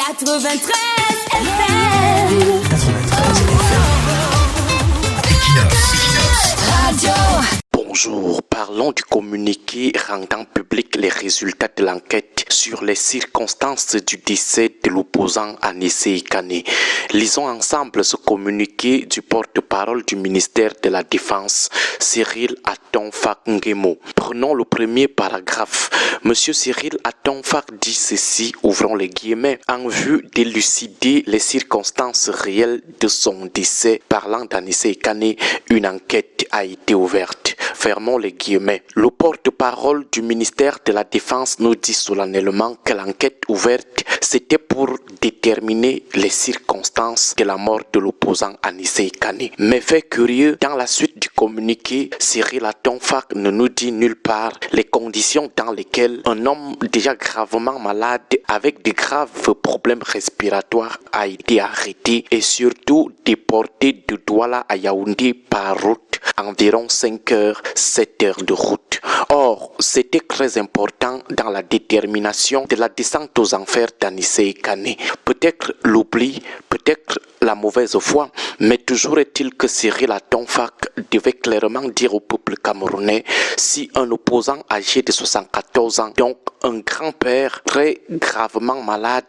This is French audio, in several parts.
93 FM. 93 Equinox Radio. Bonjour, parlons du communiqué rendant public les résultats de l'enquête sur les circonstances du décès de l'opposant Anissé Kane. Lisons ensemble ce communiqué du porte-parole du ministère de la Défense, Cyril Atonfak Ngemo. Prenons le premier paragraphe. Monsieur Cyril Atonfak dit ceci, ouvrons les guillemets, en vue d'élucider les circonstances réelles de son décès. Parlant d'Anissé Kane, une enquête a été ouverte. Fermons les guillemets. Le porte-parole du ministère de la Défense nous dit solennellement que l'enquête ouverte, c'était pour déterminer les circonstances de la mort de l'opposant Anissé Kane. Mais fait curieux, dans la suite du communiqué, Cyril Atonfak ne nous dit nulle part les conditions dans lesquelles un homme déjà gravement malade avec de graves problèmes respiratoires a été arrêté et surtout déporté de Douala à Yaoundé par route, environ 5 heures, 7 heures de route. Or, c'était très important dans la détermination de la descente aux enfers d'Anissé Kane. Peut-être l'oubli, peut-être la mauvaise foi, mais toujours est-il que Cyril Atonfak devait clairement dire au peuple camerounais si un opposant âgé de 74 ans, donc un grand-père très gravement malade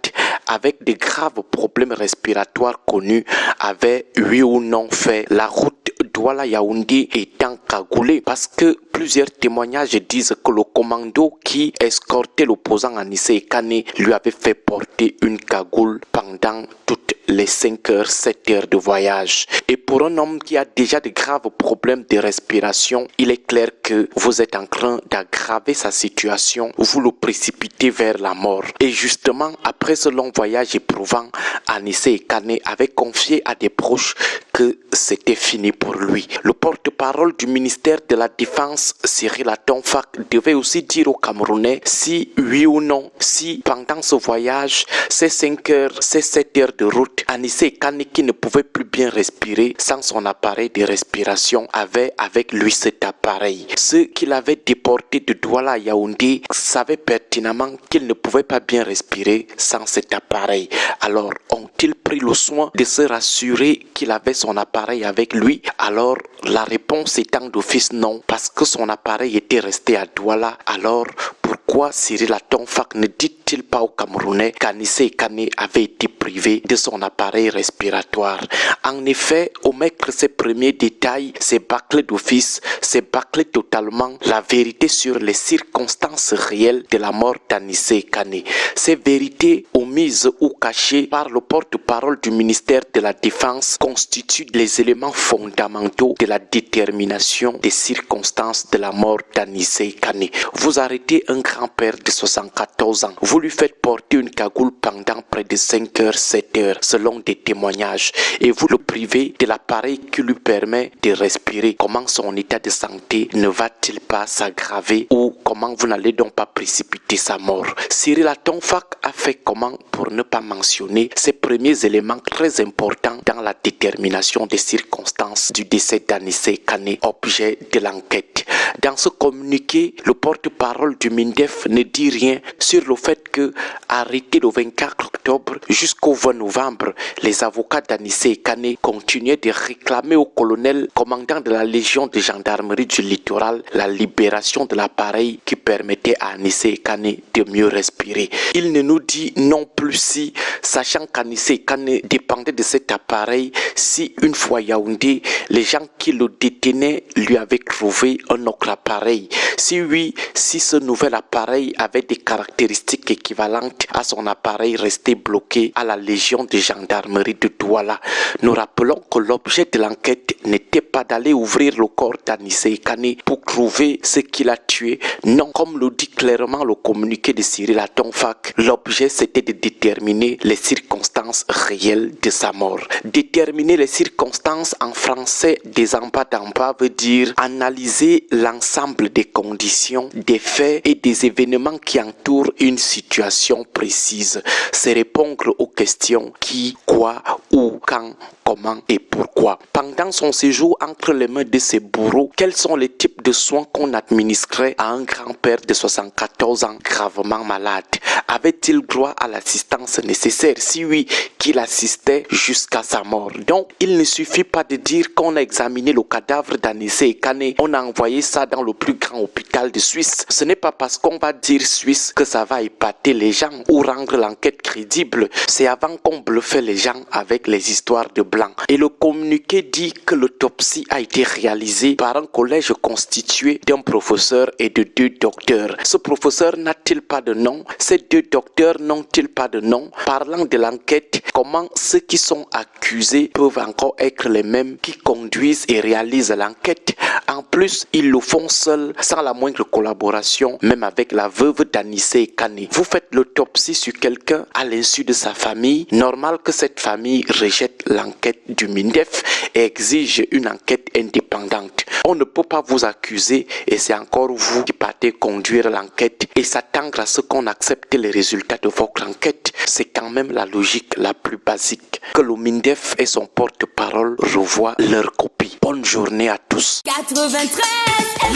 avec de graves problèmes respiratoires connus, avait oui ou non fait la route Douala-Yaoundé étant cagoulé, parce que plusieurs témoignages disent que le commando qui escortait l'opposant Anissé Kane lui avait fait porter une cagoule pendant toutes les 5 heures, 7 heures de voyage. Et pour un homme qui a déjà de graves problèmes de respiration, il est clair que vous êtes en train d'aggraver sa situation, vous le précipitez vers la mort. Et justement, après ce long voyage éprouvant, Anissé Kane avait confié à des proches que c'était fini pour lui. Le porte-parole du ministère de la Défense, Cyril Atonfak, devait aussi dire aux Camerounais si oui ou non, si pendant ce voyage, ces 5 heures, ces 7 heures de route, Anissé Kane, qui ne pouvait plus bien respirer sans son appareil de respiration, avait avec lui cet appareil. Ceux qui l'avaient déporté de Douala à Yaoundé savaient pertinemment qu'il ne pouvait pas bien respirer sans cet appareil. Alors, ont-ils pris le soin de se rassurer qu'il avait son appareil avec lui? Alors, la réponse étant d'office non, parce que son appareil était resté à Douala. Alors, pourquoi Cyril Atonfak ne dit-il pas aux Camerounais qu'Anissé Kane avait été privé de son appareil respiratoire? En effet, omettre ces premiers détails, c'est bâcler d'office, c'est bâcler totalement la vérité sur les circonstances réelles de la mort d'Anissé Kane. Ces vérités omises ou cachées par le porte-parole du ministère de la Défense constituent les éléments fondamentaux de la détermination des circonstances de la mort d'Anissé Kane. Vous arrêtez un grand-père de 74 ans, vous lui faites porter une cagoule pendant près de 5 heures, 7 heures, selon des témoignages, et vous le privez de l'appareil qui lui permet de respirer. Comment son état de santé ne va-t-il pas s'aggraver, ou comment vous n'allez donc pas précipiter sa mort? Cyril Atonfak a fait comment pour ne pas mentionner ces premiers éléments très importants dans la détermination des circonstances du décès d'Anissé Kane, objet de l'enquête? Dans ce communiqué, le porte-parole du MINDEF ne dit rien sur le fait que, arrêté le 24 octobre jusqu'au 20 novembre, les avocats d'Anissé Kane continuaient de réclamer au colonel commandant de la Légion de gendarmerie du littoral la libération de l'appareil qui permettait à Anissé Kane de mieux respirer. Il ne nous dit non plus si, sachant qu'Anissé Kane dépendait de cet appareil, si une fois à Yaoundé, les gens qui le détenaient lui avaient trouvé un autre appareil. Si oui, si ce nouvel appareil avait des caractéristiques équivalentes à son appareil resté bloqué à la Légion de gendarmerie de Douala. Nous rappelons que l'objet de l'enquête n'était pas d'aller ouvrir le corps d'Anissé Kane pour trouver ce qui l'a tué. Non, comme le dit clairement le communiqué de Cyril Atonfak, l'objet c'était de déterminer les circonstances circonstances réelles de sa mort. Déterminer les circonstances en français des en bas d'en bas veut dire analyser l'ensemble des conditions, des faits et des événements qui entourent une situation précise. C'est répondre aux questions qui, quoi, où, quand, comment et pourquoi. Pendant son séjour entre les mains de ses bourreaux, quels sont les types de soins qu'on administrait à un grand-père de 74 ans gravement malade? Avait-il droit à l'assistance nécessaire? Si oui, qu'il assistait jusqu'à sa mort. Donc, il ne suffit pas de dire qu'on a examiné le cadavre d'Anissé Kane, on a envoyé ça dans le plus grand hôpital de Suisse. Ce n'est pas parce qu'on va dire Suisse que ça va épater les gens ou rendre l'enquête crédible. C'est avant qu'on bluffait les gens avec les histoires de blanc. Et le communiqué dit que l'autopsie a été réalisée par un collège constitué d'un professeur et de 2 docteurs. Ce professeur n'a-t-il pas de nom? Ces 2 docteurs n'ont-ils pas de nom? Parlant de l'enquête, comment ceux qui sont accusés peuvent encore être les mêmes qui conduisent et réalisent l'enquête? En plus, ils le font seuls, sans la moindre collaboration, même avec la veuve d'Anissé Kane. Vous faites l'autopsie sur quelqu'un à l'insu de sa famille. Normal que cette famille rejette l'enquête du MINDEF et exige une enquête indépendante. On ne peut pas vous accuser et c'est encore vous qui partez conduire l'enquête et s'attendre à ce qu'on accepte les résultats de votre enquête. C'est quand même la logique la plus basique. Que le MINDEF et son porte-parole revoient leur copie. Bonne journée à tous. 93 FM.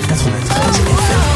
93 FM.